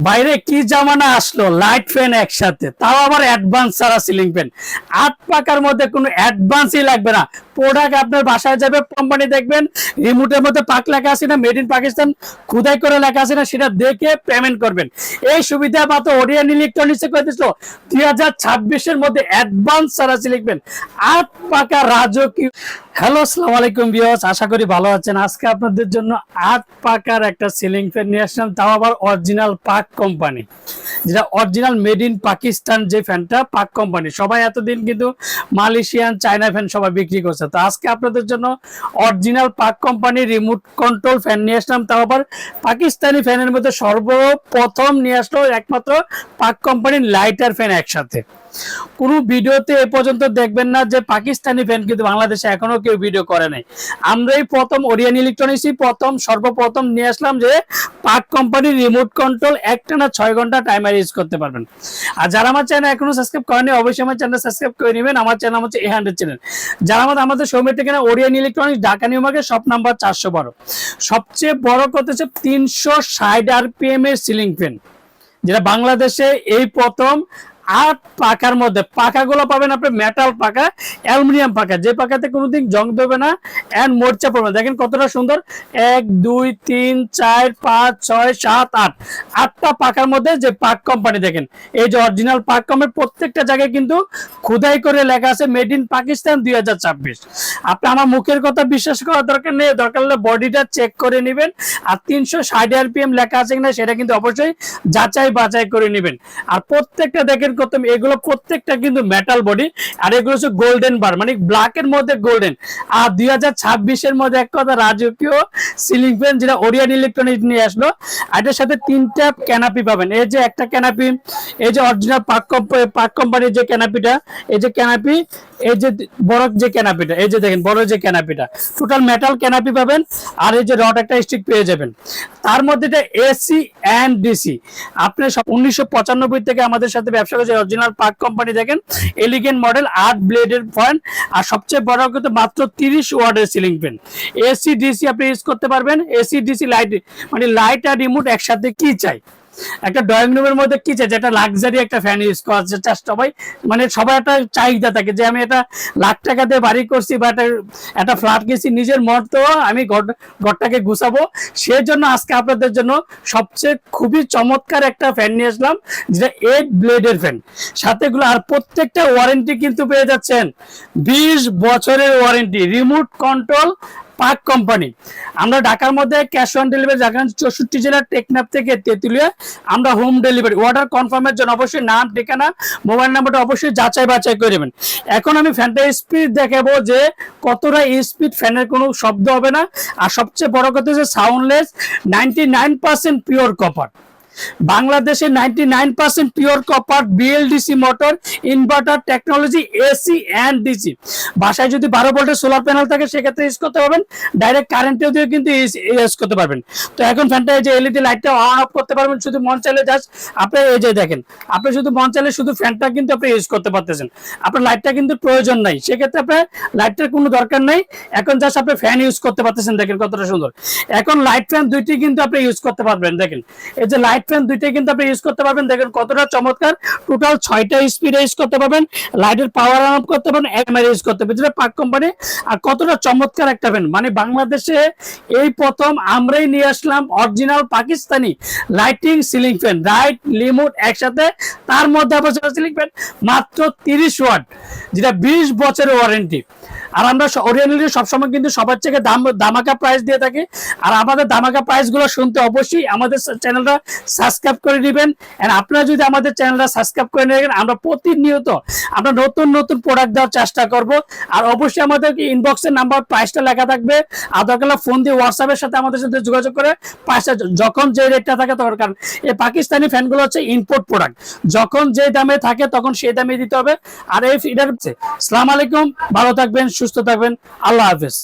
বাইরে কি জামানা আসলো, লাইট ফ্যান একসাথে, তাও আবার অ্যাডভান্স ছাড়া সিলিং ফ্যান। 8 পাকার মধ্যে কোনো অ্যাডভান্সই লাগবে না। প্রোডাক্ট আপনার বাসায় যাবে, কোম্পানি দেখবেন রিমোটের মধ্যে পাক লেখা আছে না, মেড ইন পাকিস্তান খুদাই করে লেখা আছে না, সেটা দেখে পেমেন্ট করবেন। এই সুবিধা মাত্র ওরিয়ন ইলেকট্রনিক্সে করে দিচ্ছিল 2026-এর মধ্যে অ্যাডভান্স ছাড়া সিলিং ফ্যান 8 পাকা রাজকীয়। হ্যালো, আসসালামু আলাইকুম ভিউয়ার্স, আশা করি ভালো আছেন। আজকে আপনাদের জন্য 8 পাকার একটা সিলিং ফ্যান নিয়ে আসলাম, তাও আবার অরিজিনাল পাক কোম্পানি, যেটা অরিজিনাল মেড ইন পাকিস্তান। যে ফ্যানটা পাক কোম্পানি, সবাই এতদিন কিন্তু মালয়েশিয়ান চায়না ফ্যান সবাই বিক্রি করছে, তো আজকে আপনাদের জন্য অরিজিনাল পাক কোম্পানি রিমোট কন্ট্রোল ফ্যান নিয়ে আসলাম। তাও আবার পাকিস্তানি ফ্যানের মধ্যে সর্বপ্রথম নিয়ে আসলো একমাত্র পাক কোম্পানির লাইটার ফ্যান একসাথে। কোনো ভিডিওতে এ পর্যন্ত দেখবেন না যে পাকিস্তানি ফ্যান কিন্তু বাংলাদেশে এখনো কেউ ভিডিও করে নাই। আমরাই প্রথম, ওরিয়ন ইলেকট্রনিক্সই প্রথম সর্বপ্রথম নিয়ে আসলাম যে পাক কোম্পানির রিমোট কন্ট্রোল একটানা 6 ঘন্টা টাইমার ইউজ করতে পারবেন। আর যারা আমার চ্যানেল এখনো সাবস্ক্রাইব করেনি, অবশ্যই আমার চ্যানেল সাবস্ক্রাইব করে নেবেন। আমার চ্যানেল হচ্ছে A100 চ্যানেল। যারা আমাদের শোরুমের ঠিকানা Orion electronics, Dhaka new market, shop number 412। সবচেয়ে বড় কথা হচ্ছে 360 RPM এর সিলিং ফ্যান, যেটা বাংলাদেশে এই প্রথম। 8 পাকার মধ্যে পাকাগুলো পাবেন আপনি মেটাল পাকা, অ্যালুমিনিয়াম পাকা, যে পাকাতে কোনোদিন জং দেবে না এন্ড মোর্চা পড়বে। দেখেন কতটা সুন্দর, 1 2 3 4 5 6 7 8, 8টা পাকার মধ্যে যে পাক কোম্পানি। দেখেন এই যে অরিজিনাল পাক কোম্পানি, প্রত্যেকটা জায়গায় কিন্তু খোদাই করে লেখা আছে মেড ইন পাকিস্তান 2026। আপনি আমার মুখের কথা বিশ্বাস করার দরকার নেই, দরকার হলে বডিটা চেক করে নেবেন। আর 360 RPM লেখা আছে কিনা সেটা কিন্তু অবশ্যই যাচাই বাছাই করে নেবেন। আর প্রত্যেকটা দেখেন এগুলো প্রত্যেকটা কিন্তু মেটাল বডি, আর এগুলো হচ্ছে গোল্ডেন বার, মানে ব্ল্যাক এর মধ্যে গোল্ডেন। আর 2026-এর মধ্যে এক কথা রাজকীয় সিলিং ফ্যান, যেটা ওরিয়ন ইলেকট্রনিক্স নিয়ে আসলো। এটার সাথে 3টা ক্যানাপি পাবেন। এই যে একটা ক্যানাপি, এই যে অরিজিনাল পাক কোম্পানির যে ক্যানাপিটা, এই যে ক্যানাপি, এই যে বড় যে ক্যানাপিটা, এই যে দেখেন বড় যে ক্যানাপিটা, টোটাল মেটাল ক্যানাপি পাবেন। আর এই যে রড একটা স্টিক পেয়ে যাবেন। তার মধ্যে এটা এসি এন্ড ডিসি। আপনি 1995 থেকে আমাদের সাথে ব্যবসা করছে অরিজিনাল পাক কোম্পানি। দেখেন এলিগেন্ট মডেল, 8 ব্লেডের ফ্যান, আর সবচেয়ে বড় কথা মাত্র 30 ওয়াটের সিলিং ফ্যান। এসি ডিসি আপনি ইউজ করতে পারবেন। এসি ডিসি লাইট, মানে লাইট আর রিমোট একসাথে কি চাই একটা ড্রয়িং রুমের মধ্যে, কি চাই যেটা লাক্সারি একটা ফ্যান ইউজ করার সবাই, মানে সবাই একটা চাহিদা থাকে যে আমি এটা লাখ টাকা দিয়ে বাড়ি করছি বা একটা ফ্ল্যাট গেছি, নিজের মতো আমি ঘরটাকে গুছাবো। সেই জন্য আজকে আপনাদের জন্য সবচেয়ে খুবই চমৎকার একটা ফ্যান নিয়ে আসলাম, যেটা 8 ব্লেডের ফ্যান সাথে গুলো। আর প্রত্যেকটা ওয়ারেন্টি কিন্তু পেয়ে যাচ্ছেন 20 বছরের ওয়ারেন্টি, রিমোট কন্ট্রোল পাক কোম্পানি। আমরা ঢাকার মধ্যে ক্যাশ অন ডেলিভারি, ঢাকা 64 জেলার টেকনাফ থেকে তেতুলিয়া আমরা হোম ডেলিভারি। অর্ডার কনফার্মের জন্য অবশ্যই নাম, ঠিকানা, মোবাইল নাম্বারটা অবশ্যই যাচাই বাছাই করে নেবেন। এখন আমি ফ্যানটা স্পিড দেখাবো যে কতটা স্পিড, ফ্যানের কোনো শব্দ হবে না। আর সবচেয়ে বড় কথা হচ্ছে সাউন্ডলেস, 99% পিওর কপার। বাংলাদেশে 99% pure copper, BLDC motor, inverter technology, AC and DC. বাসায় যদি 12 ভোল্টের সোলার প্যানেল থাকে সেক্ষেত্রে ইউজ করতে পারবেন, ডাইরেক্ট কারেন্টেও দিয়ে কিন্তু ইউজ করতে পারবেন। তো এখন ফ্যানটা এই যে এলইডি লাইটটা অন অফ করতে পারবেন, শুধু মন চাইলে জাস্ট আপনি এই যে দেখেন, আপনি শুধু মন চাইলে শুধু ফ্যানটা কিন্তু আপনি ইউজ করতে পারতেছেন। আপনার লাইটটা কিন্তু প্রয়োজন নাই, সেক্ষেত্রে আপনার লাইটটার কোনো দরকার নাই। এখন জাস্ট আপনি ফ্যান ইউজ করতে পারতেছেন। দেখেন কতটা সুন্দর। এখন লাইট ফ্যান দুইটি কিন্তু আপনি ইউজ করতে পারবেন। দেখেন এই যে লাইট ফ্যান দুইটাই কিন্তু আপনি ইউজ করতে পারবেন। দেখেন কতটা চমৎকার, টোটাল 6টা স্পিডে ইউজ করতে পারবেন, লাইটের পাওয়ার অন অফ করতে পারবেন, একবার ইউজ করতে পারবেন, যেটা পাক কোম্পানি। আর কতটা চমৎকার একটা ফ্যান, মানে বাংলাদেশে এই প্রথম আমরাই নিয়ে আসলাম original Pakistani lighting ceiling fan, light remote একসাথে। তার মধ্যে আবার সিলিং ফ্যান মাত্র 30 ওয়াট, যেটা 20 বছরের ওয়ারেন্টি। আর আমরা ওরিয়ন সবসময় কিন্তু সবার থেকে দামাকা প্রাইস দিয়ে থাকি। আর আমাদের দামাকা প্রাইস গুলো শুনতে অবশ্যই আমাদের চ্যানেলটা সাবস্ক্রাইব করে দিবেন। এন্ড আপনারা যদি আমাদের চ্যানেলটা সাবস্ক্রাইব করে নেবেন, আমরা প্রতিনিয়ত আমরা নতুন নতুন প্রোডাক্ট দেওয়ার চেষ্টা করব। আর অবশ্যই আমাদের ইনবক্সের নাম্বার, প্রাইসটা লেখা থাকবে। আর দরকার ফোন দিয়ে হোয়াটসঅ্যাপের সাথে আমাদের সাথে যোগাযোগ করে প্রাইসটা যখন যে রেটটা থাকে তখন, কারণ এই পাকিস্তানি ফ্যানগুলো হচ্ছে ইম্পোর্ট প্রোডাক্ট, যখন যে দামে থাকে তখন সেই দামে দিতে হবে। আর এই ফিডার হচ্ছে। আসসালামু আলাইকুম, ভালো থাকবেন, সুস্থ থাকবেন, আল্লাহ হাফেজ।